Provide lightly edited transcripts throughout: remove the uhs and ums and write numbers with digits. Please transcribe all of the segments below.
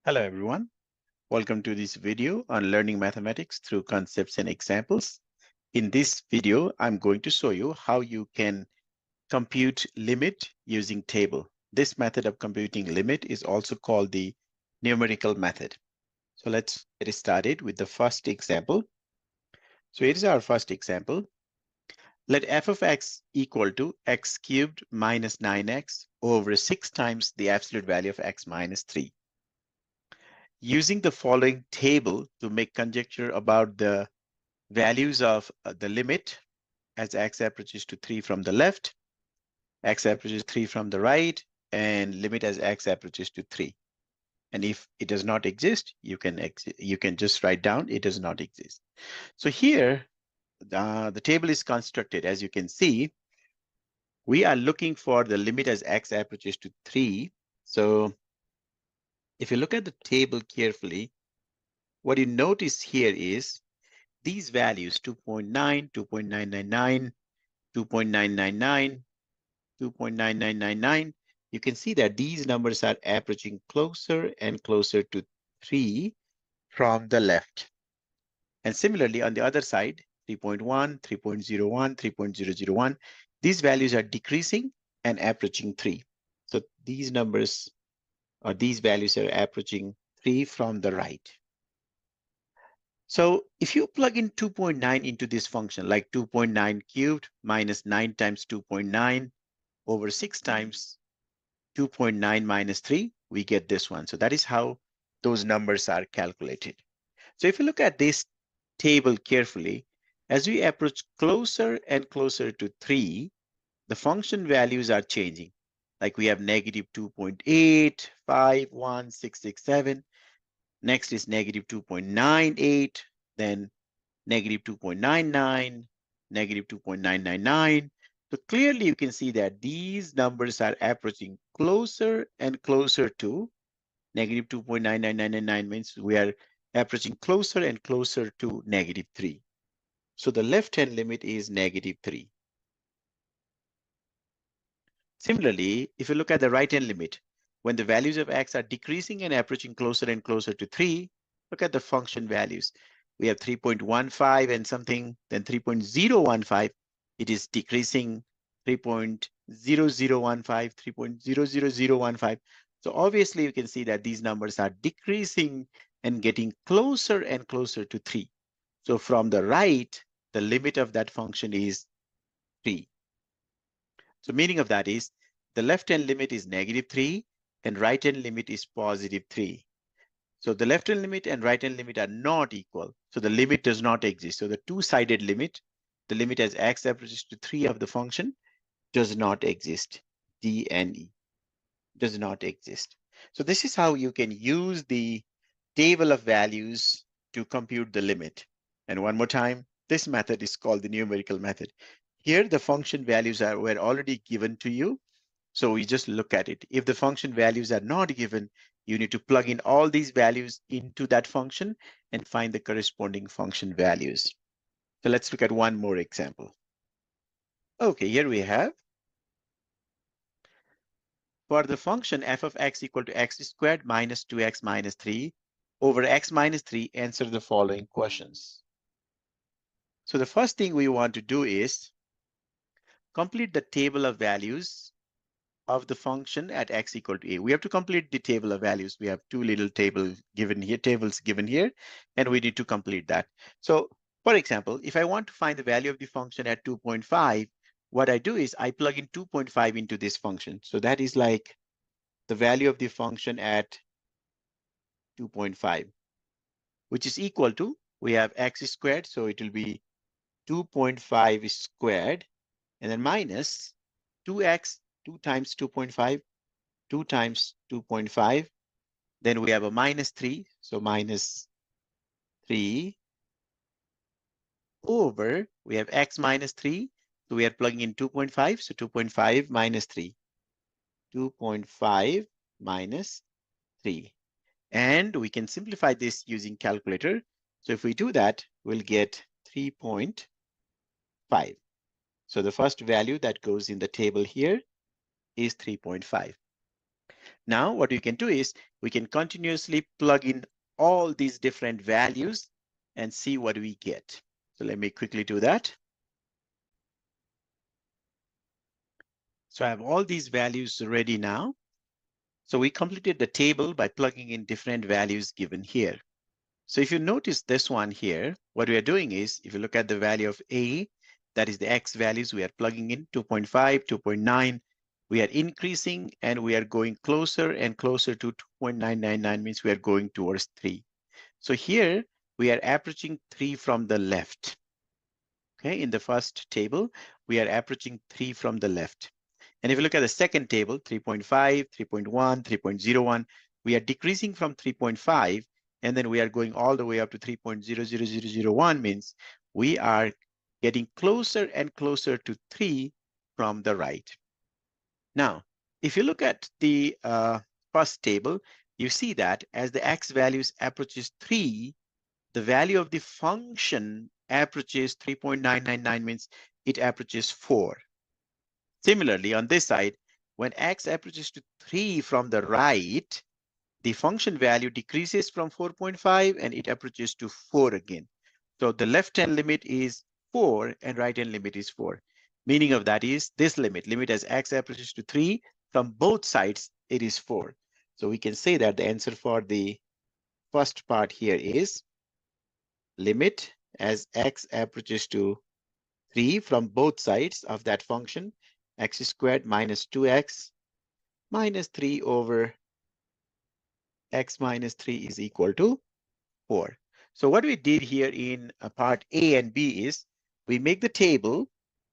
Hello everyone. Welcome to this video on learning mathematics through concepts and examples. In this video, I'm going to show you how you can compute limit using table. This method of computing limit is also called the numerical method. So let's get started with the first example. So here is our first example. Let f of x equal to x cubed minus 9x over 6 times the absolute value of x minus 3. Using the following table to make conjecture about the values of the limit as x approaches to 3 from the left, x approaches 3 from the right, and limit as x approaches to 3. And if it does not exist, you can just write down it does not exist. So here, the table is constructed. As you can see, we are looking for the limit as x approaches to 3. So if you look at the table carefully, what you notice here is these values 2.9, 2.999, 2.999, 2.9999, you can see that these numbers are approaching closer and closer to 3 from the left. And similarly, on the other side, 3.1, 3.01, 3.001, these values are decreasing and approaching 3. So these numbers or these values are approaching 3 from the right. So if you plug in 2.9 into this function, like 2.9 cubed minus 9 times 2.9 over 6 times 2.9 minus 3, we get this one. So that is how those numbers are calculated. So if you look at this table carefully, as we approach closer and closer to 3, the function values are changing. Like we have negative 2.8, 5, 1, 6, 6, 7. Next is negative 2.98, then negative 2.99, negative 2.999. So clearly you can see that these numbers are approaching closer and closer to negative 2.99999 means we are approaching closer and closer to negative 3. So the left-hand limit is negative 3. Similarly, if you look at the right-hand limit, when the values of x are decreasing and approaching closer and closer to 3, look at the function values. We have 3.15 and something, then 3.015. It is decreasing 3.0015, 3.00015. So obviously you can see that these numbers are decreasing and getting closer and closer to 3. So from the right, the limit of that function is 3. So meaning of that is the left-hand limit is negative 3 and right-hand limit is positive 3. So the left-hand limit and right-hand limit are not equal. So the limit does not exist. So the two-sided limit, the limit as x approaches to 3 of the function does not exist. D and E does not exist. So this is how you can use the table of values to compute the limit. And one more time, this method is called the numerical method. Here, the function values were already given to you. So we just look at it. If the function values are not given, you need to plug in all these values into that function and find the corresponding function values. So let's look at one more example. Okay, here we have. For the function f of x equal to x squared minus 2x minus 3 over x minus 3, answer the following questions. So the first thing we want to do is complete the table of values of the function at x equal to a. We have to complete the table of values. We have two little tables given here, and we need to complete that. So for example, if I want to find the value of the function at 2.5, what I do is I plug in 2.5 into this function. So that is like the value of the function at 2.5, which is equal to, we have x squared, so it will be 2.5 squared, and then minus 2x, 2 times 2.5, 2 times 2.5. Then we have a minus 3, so minus 3 over, we have x minus 3, so we are plugging in 2.5, so 2.5 minus 3. 2.5 minus 3. And we can simplify this using calculator. So if we do that, we'll get 3.5. So the first value that goes in the table here is 3.5. Now, what we can do is we can continuously plug in all these different values and see what we get. So let me quickly do that. So I have all these values ready now. So we completed the table by plugging in different values given here. So if you notice this one here, what we are doing is, if you look at the value of A, that is the X values we are plugging in, 2.5, 2.9, we are increasing and we are going closer and closer to 2.999, means we are going towards 3. So here we are approaching 3 from the left. Okay, in the first table, we are approaching 3 from the left. And if you look at the second table, 3.5, 3.1, 3.01, we are decreasing from 3.5, and then we are going all the way up to 3.00001, means we are getting closer and closer to 3 from the right. Now, if you look at the first table, you see that as the X values approaches 3, the value of the function approaches 3.999, means it approaches 4. Similarly, on this side, when X approaches to 3 from the right, the function value decreases from 4.5 and it approaches to 4 again. So the left-hand limit is 4 and right-hand limit is 4. Meaning of that is this limit as X approaches to 3, from both sides, it is 4. So we can say that the answer for the first part here is limit as X approaches to 3 from both sides of that function, x squared minus 2x minus 3 over x minus 3 is equal to 4. So what we did here in part A and B is we make the table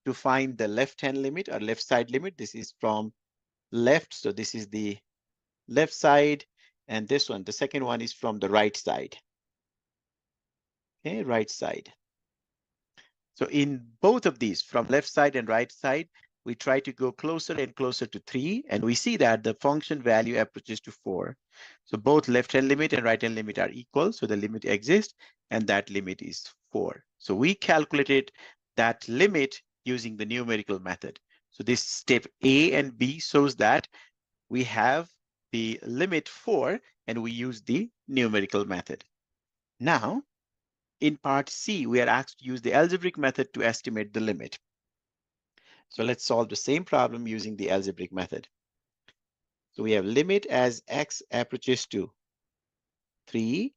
to find the left-hand limit or left side limit. This is from left, so this is the left side, and this one, the second one, is from the right side. Okay, right side. So in both of these, from left side and right side, we try to go closer and closer to 3, and we see that the function value approaches to 4. So both left-hand limit and right-hand limit are equal, so the limit exists, and that limit is 4. So we calculated that limit using the numerical method. So this step A and B shows that we have the limit 4, and we use the numerical method. Now, in part C, we are asked to use the algebraic method to estimate the limit. So let's solve the same problem using the algebraic method. So we have limit as x approaches to 3,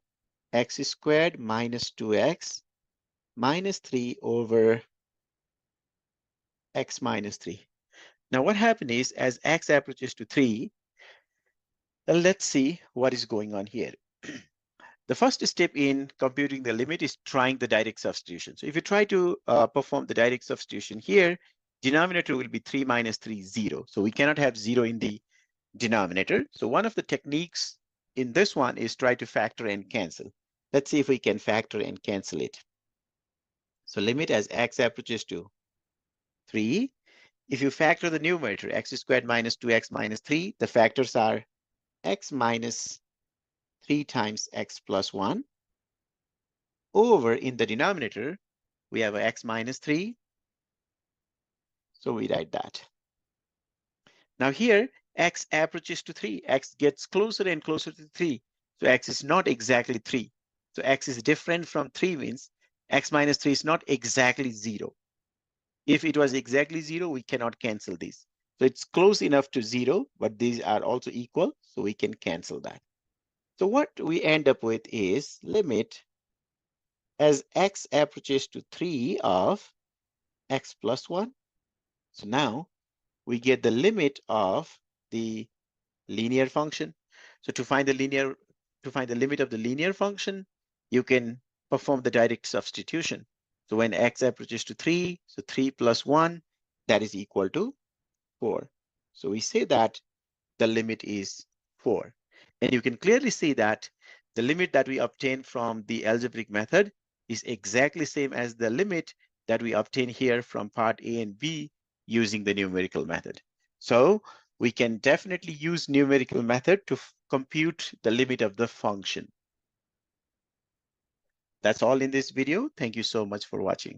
x squared minus 2x minus 3 over x minus 3. Now what happened is, as x approaches to 3, let's see what is going on here. The first step in computing the limit is trying the direct substitution. So if you try to perform the direct substitution here, denominator will be 3 minus 3, 0. So we cannot have 0 in the denominator. So one of the techniques in this one is try to factor and cancel. Let's see if we can factor and cancel it. So limit as x approaches to 3. If you factor the numerator, x squared minus 2x minus 3, the factors are x minus 3 times x plus 1 over, in the denominator, we have a x minus 3. So we write that. Now here, x approaches to 3. X gets closer and closer to 3. So x is not exactly 3. So x is different from 3, means x minus 3 is not exactly 0. If it was exactly 0, we cannot cancel these. So it's close enough to 0, but these are also equal, so we can cancel that. So what we end up with is limit as x approaches to 3 of x plus 1. So now we get the limit of the linear function. So to find the limit of the linear function, you can perform the direct substitution. So when x approaches to 3, so 3 plus 1, that is equal to 4. So we say that the limit is 4. And you can clearly see that the limit that we obtain from the algebraic method is exactly same as the limit that we obtain here from part A and B using the numerical method. So we can definitely use numerical method to compute the limit of the function. That's all in this video. Thank you so much for watching.